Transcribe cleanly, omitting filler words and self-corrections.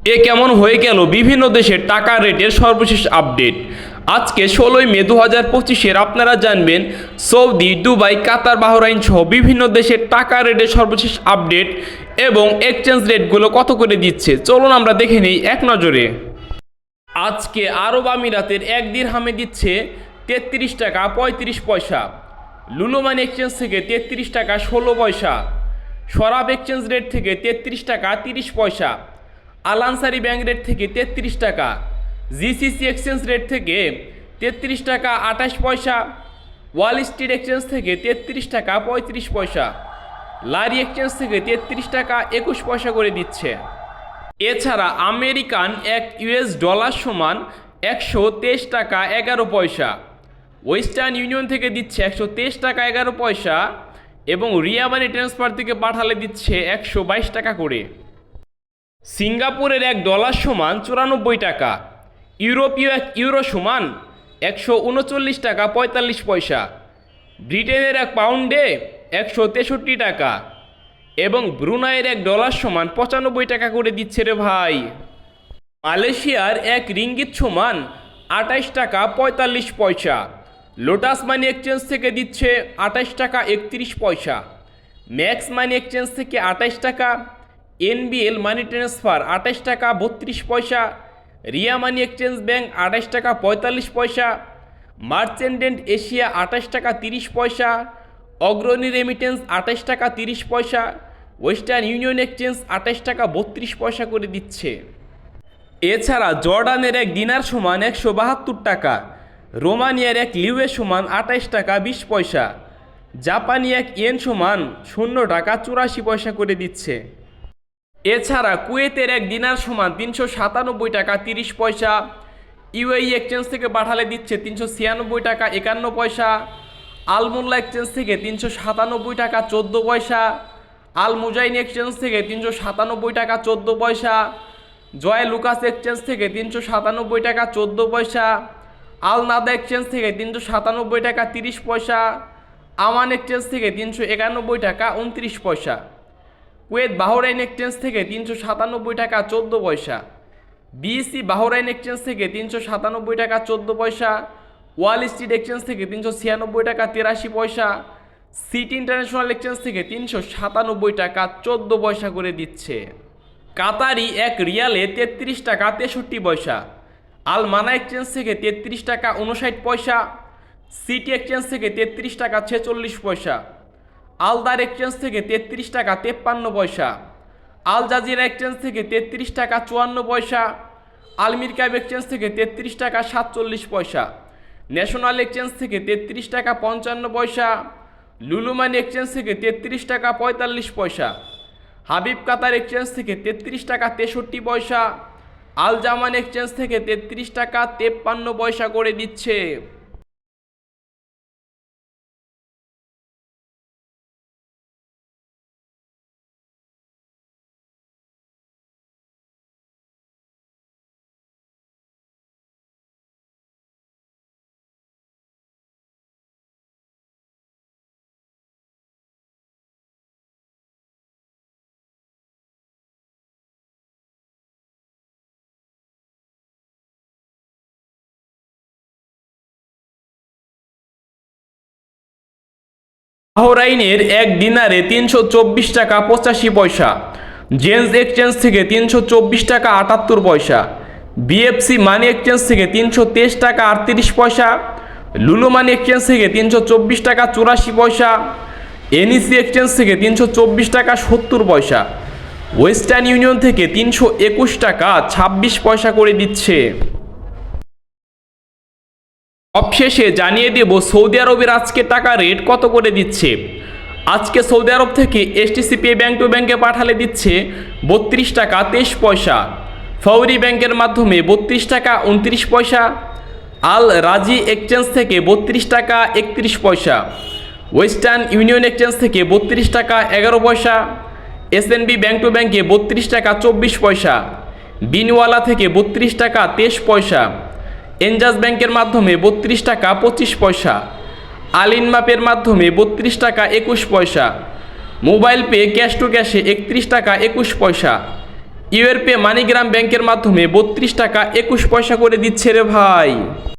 এ কেমন হয়ে গেল বিভিন্ন দেশের টাকা রেটের সর্বশেষ আপডেট। আজকে 16ই মে 2025-এর আপনারা জানবেন সৌদি, দুবাই, কাতার, বাহরাইন সহ বিভিন্ন দেশের টাকা রেটের সর্বশেষ আপডেট এবং এক্সচেঞ্জ রেটগুলো কত করে দিচ্ছে। চলুন আমরা দেখে নিই এক নজরে। আজকে আরব আমিরাতের এক দিরহামে দিচ্ছে 33 টাকা 35 পয়সা। লুলু মানি এক্সচেঞ্জ থেকে 33 টাকা 16 পয়সা। সরাব এক্সচেঞ্জ রেট থেকে 33 টাকা 30 পয়সা। আল আনসারি ব্যাংক রেট থেকে 33 টাকা। জিসিসি এক্সচেঞ্জ রেট থেকে 33 টাকা 28 পয়সা। ওয়াল স্ট্রিট এক্সচেঞ্জ থেকে 33 টাকা 35 পয়সা। লারি এক্সচেঞ্জ থেকে 33 টাকা 21 পয়সা করে দিচ্ছে। এছাড়া আমেরিকান এক ইউএস ডলার সমান 123 টাকা 11 পয়সা। ওয়েস্টার্ন ইউনিয়ন থেকে দিচ্ছে 123 টাকা 11 পয়সা এবং রিয়া মানি ট্রান্সফার থেকে পাঠালে দিচ্ছে 122 টাকা করে। সিঙ্গাপুরের এক ডলার সমান 94 টাকা। ইউরোপীয় এক ইউরো সমান 139 টাকা 45 পয়সা। ব্রিটেনের এক পাউন্ডে 163 টাকা এবং ব্রুনাইয়ের এক ডলার সমান 95 টাকা করে দিচ্ছে রে ভাই। মালয়েশিয়ার এক রিঙ্গিত সমান 28 টাকা 45 পয়সা। লোটাস মানি এক্সচেঞ্জ থেকে দিচ্ছে 28 টাকা 31 পয়সা। ম্যাক্স মানি এক্সচেঞ্জ থেকে 28 টাকা। এনবিএল মানি ট্রান্সফার 28 টাকা 32 পয়সা। রিয়া মানি এক্সচেঞ্জ ব্যাংক 28 টাকা 45 পয়সা। মার্চেন্ডেন্ট এশিয়া 28 টাকা 30 পয়সা। অগ্রণী রেমিটেন্স 28 টাকা 30 পয়সা। ওয়েস্টার্ন ইউনিয়ন এক্সচেঞ্জ 28 টাকা 32 পয়সা করে দিচ্ছে। এছাড়া জর্ডানের এক দিনার সমান 172 টাকা। রোমানিয়ার এক লিউয়ে সমান 28 টাকা 20 পয়সা। জাপানি এক ইয়েন সমান 0 টাকা 84 পয়সা করে দিচ্ছে। এছাড়া কুয়েতের এক দিনার সমান 397 টাকা 30 পয়সা। ইউএই এক্সচেঞ্জ থেকে পাঠালে দিচ্ছে 396 টাকা 51 পয়সা। আলমুল্লা এক্সচেঞ্জ থেকে 397 টাকা 14 পয়সা। আল মুজাইন এক্সচেঞ্জ থেকে 397 টাকা 14 পয়সা। জয় লুকাস এক্সচেঞ্জ থেকে 397 টাকা 14 পয়সা। আল নাদা এক্সচেঞ্জ থেকে 397 টাকা 30 পয়সা। আমান এক্সচেঞ্জ থেকে 391 টাকা 29 পয়সা। কুয়েত বাহরাইন এক্সচেঞ্জ থেকে 397 টাকা 14 পয়সা। বিএসি বাহরাইন এক্সচেঞ্জ থেকে 397 টাকা 14 পয়সা। ওয়াল স্ট্রিট এক্সচেঞ্জ থেকে 396 টাকা 83 পয়সা। সিটি ইন্টারন্যাশনাল এক্সচেঞ্জ থেকে 397 টাকা 14 পয়সা করে দিচ্ছে। কাতারি এক রিয়ালে 33 টাকা 63 পয়সা। আল মানা এক্সচেঞ্জ থেকে 33 টাকা 59 পয়সা। সিটি এক্সচেঞ্জ থেকে 33 টাকা 46 পয়সা। আলদার এক্সচেঞ্জ থেকে 33 টাকা 53 পয়সা। আল জাজিরা এক্সচেঞ্জ থেকে 33 টাকা 54 পয়সা। আলমির ক্যাব এক্সচেঞ্জ থেকে 33 টাকা 47 পয়সা। ন্যাশনাল এক্সচেঞ্জ থেকে 33 টাকা 55 পয়সা। লুলু মানি এক্সচেঞ্জ থেকে 33 টাকা 45 পয়সা। হাবিব কাতার এক্সচেঞ্জ থেকে 33 টাকা 63 পয়সা। আল জামান এক্সচেঞ্জ থেকে 33 টাকা 53 পয়সা করে দিচ্ছে। বাহরাইনের এক দিনারে 324 টাকা 85 পয়সা। জেন্স এক্সচেঞ্জ থেকে 324 টাকা 78 পয়সা। বিএফসি মানি এক্সচেঞ্জ থেকে 323 টাকা 38 পয়সা। লুলু মানি এক্সচেঞ্জ থেকে 324 টাকা 84 পয়সা। এনইসি এক্সচেঞ্জ থেকে 324 টাকা 70 পয়সা। ওয়েস্টার্ন ইউনিয়ন থেকে 321 টাকা 26 পয়সা করে দিচ্ছে। সবশেষে জানিয়ে দেব সৌদি আরবের আজকে টাকা রেট কত করে দিচ্ছে। আজকে সৌদি আরব থেকে এসটিসি পে ব্যাংক টু ব্যাংকে পাঠালে দিচ্ছে 32 টাকা 23 পয়সা। ফৌরি ব্যাংকের মাধ্যমে 32 টাকা 29 পয়সা। আল রাজি এক্সচেঞ্জ থেকে 32 টাকা 31 পয়সা। ওয়েস্টার্ন ইউনিয়ন এক্সচেঞ্জ থেকে 32 টাকা 11 পয়সা। এসএনবি ব্যাংক টু ব্যাংকে 32 টাকা 24 পয়সা। বিনওয়ালা থেকে 32 টাকা 23 পয়সা। এনজাস ব্যাংকের মাধ্যমে 32 টাকা 25 পয়সা। আলিন মাপের মাধ্যমে 32 টাকা 21 পয়সা। মোবাইল পে ক্যাশ টু ক্যাশে 31 টাকা 21 পয়সা। ইউরোপে মানিগ্রাম ব্যাংকের মাধ্যমে 32 টাকা 21 পয়সা করে দিচ্ছে রে ভাই।